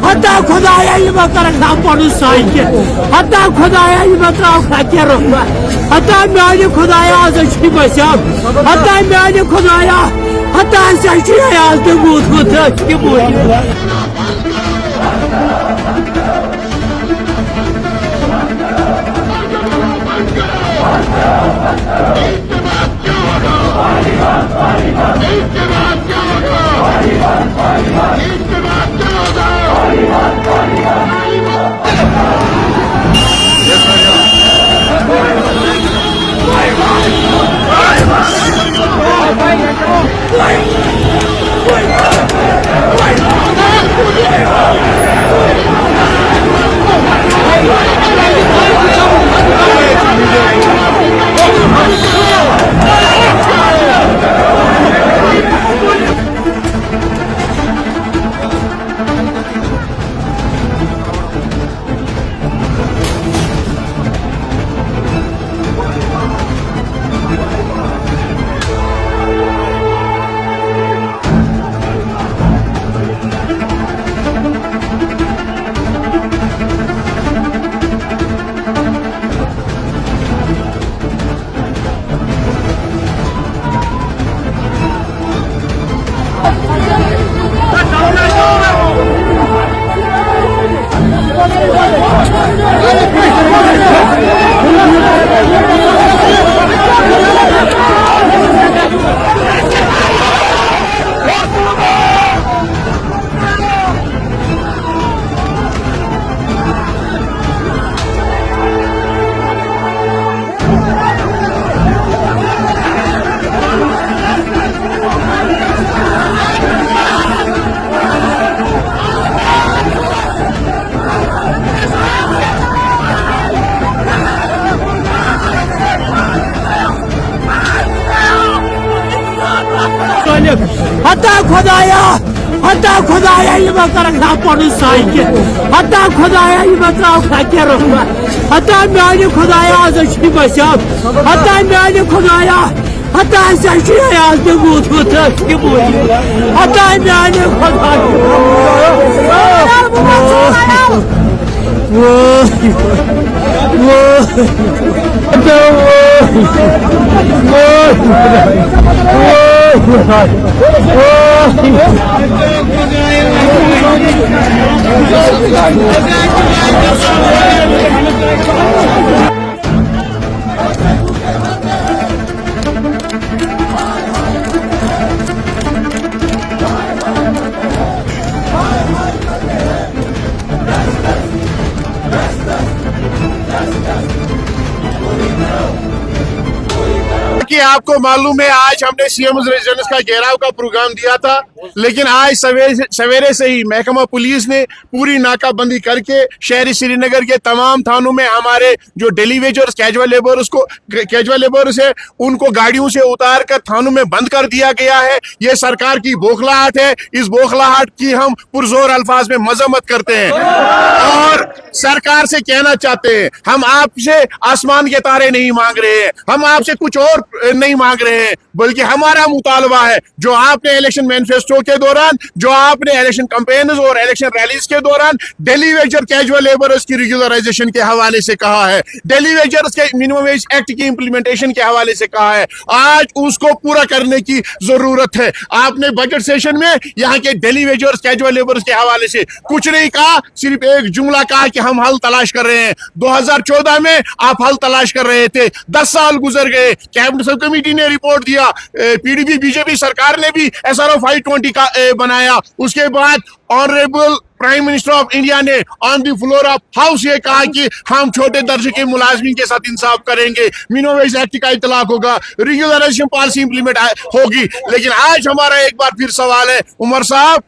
हता खुदाया ये कर पड़ू साइके हता खुदाया ये फकीर हता मे खुदाया आज बसा हता मे खुदाया हता आज हता खुदाया ये कर पड़ू साइके हता खुदाया ये फकीर हता मे खुदाया आज बसा हता मे खुदाया हता आज हता मे कि आपको मालूम है आज हमने सीएम रेजिडेंस का घेराव का प्रोग्राम दिया था, लेकिन आज सवेरे से ही महकमा पुलिस ने पूरी नाकाबंदी करके शहरी श्रीनगर के तमाम थानों में हमारे जो डेली वेजर्स कैजुअल लेबर्स है उनको गाड़ियों से उतार कर थानों में बंद कर दिया गया है। ये सरकार की बौखलाहट है। इस बौखलाहट की हम पुरजोर अल्फाज में मजम्मत करते हैं और सरकार से कहना चाहते हैं, हम आपसे आसमान के तारे नहीं मांग रहे हैं, हम आपसे कुछ और नहीं मांग रहे हैं, बल्कि हमारा मुतालबा है जो आपने इलेक्शन मैनिफेस्टो के दौरान, जो आपने इलेक्शन कैंपेन्स और इलेक्शन रैलीज के दौरान डेली वेजर कैजुअल लेबरर्स की रेगुलराइजेशन के हवाले से कहा है, डेली वेजर्स के मिनिमम वेज एक्ट की इंप्लीमेंटेशन के हवाले से कहा है, आज उसको पूरा करने की जरूरत है। आपने बजट सेशन में यहाँ के डेली वेजर्स कैजुअल लेबरर्स के हवाले से कुछ नहीं कहा, सिर्फ एक जुमला कहा कि हम हल तलाश कर रहे हैं। 2014 में आप हल तलाश कर रहे थे, 10 साल गुजर गए, कैबिनेट सब कमेटी ने रिपोर्ट दिया, पीडीपी बीजेपी सरकार ने भी SRO 520 का बनाया, उसके बाद honourable prime minister of India ने on the floor of house ये कहा कि हम छोटे दर्जे के मुलाजमीन के साथ इंसाफ करेंगे, मिनिमम वेज एक्ट का इतलाक होगा, रेगुलराइजेशन पॉलिसी इंप्लीमेंट होगी। लेकिन आज हमारा एक बार फिर सवाल है उमर साहब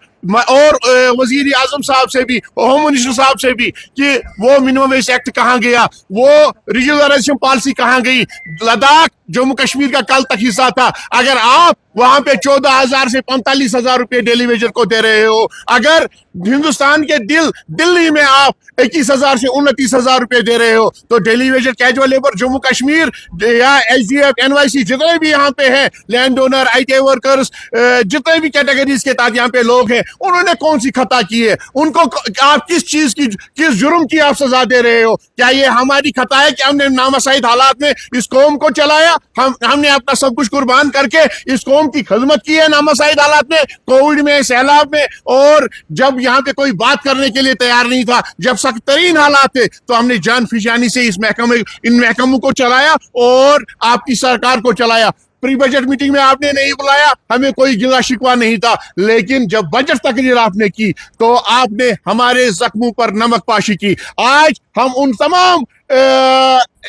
और वजीर आजम साहब से भी, होम मिनिस्टर साहब से भी, कि वो मिनिमम वेज एक्ट कहाँ गया, वो रेगुलराइजेशन पॉलिसी कहाँ गई। लद्दाख जम्मू कश्मीर का कल तक हिस्सा था, अगर आप वहां पे 14,000 से 45,000 रुपए डेली वेजर को दे रहे हो। अगर हिंदुस्तान के दिल्ली में आप 21,000 से 29,000 रुपए दे रहे हो, तो daily Vaser casual labour Jammu Kashmir या एसडीएफ एनवाईसी जितने भी यहाँ पे हैं, लैंड ओनर, आईटी वर्कर्स, जितने भी कैटेगरीज के तहत यहाँ पे लोग हैं, उन्होंने कौन सी खता की है? उनको आप किस चीज की, किस जुर्म की आप सजा दे रहे हो? क्या ये हमारी खता है कि हमने नामसाइद हालात में इस कौम को चलाया? हमने अपना सब कुछ कुर्बान करके इस कौम की खिदमत की है नामसाइद हालात में, कोविड में, सैलाब में, और जब यहाँ पे कोई बात करने के लिए तैयार नहीं था, जब सख्त तरीन हालात थे, तो हमने जान फिजानी से इन महकमों को चलाया और आपकी सरकार को चलाया। प्री बजट मीटिंग में आपने नहीं बुलाया, हमें कोई गिला शिकवा नहीं था, लेकिन जब बजट तकरीर आपने की तो आपने हमारे जख्मों पर नमक पाशी की। आज हम उन तमाम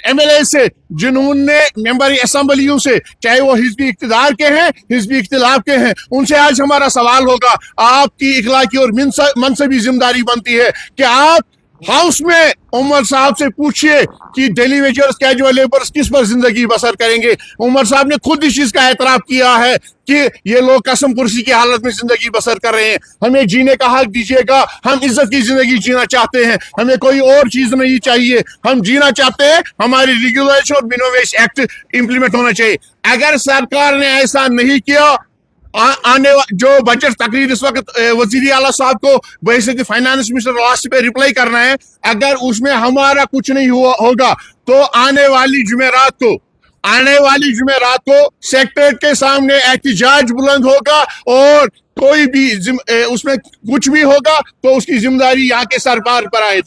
एमएलए से जिन्होंने मेंबर असेंबलियों से, चाहे वो हिजबी इक्तिदार के हैं, हिजबी इख्तिलाफ के हैं, उनसे आज हमारा सवाल होगा, आपकी इखलाकी और मनसबी जिम्मेदारी बनती है कि आप हाउस में उमर साहब से पूछिए कि डेली वेजर्स, कैजुअल लेबर्स किस पर जिंदगी बसर करेंगे। उमर साहब ने खुद इस चीज का एतराफ किया है कि ये लोग कसम कुर्सी की हालत में जिंदगी बसर कर रहे हैं। हमें जीने का हक दीजिएगा, हम इज्जत की जिंदगी जीना चाहते हैं, हमें कोई और चीज नहीं चाहिए, हम जीना चाहते हैं। हमारी रेगुलेशन और मिनिमम वेज एक्ट इंप्लीमेंट होना चाहिए। अगर सरकार ने ऐसा नहीं किया, जो बजट तकरीर इस वक्त वजीर आला साहब को बहैसियत फाइनेंस मिनिस्टर लास्ट पे रिप्लाई करना है, अगर उसमें हमारा कुछ नहीं होगा तो आने वाली जुमेरात को सेक्रेटरीट के सामने एहतिजाज बुलंद होगा, और कोई भी उसमें कुछ भी होगा तो उसकी जिम्मेदारी यहाँ के सरकार पर आए।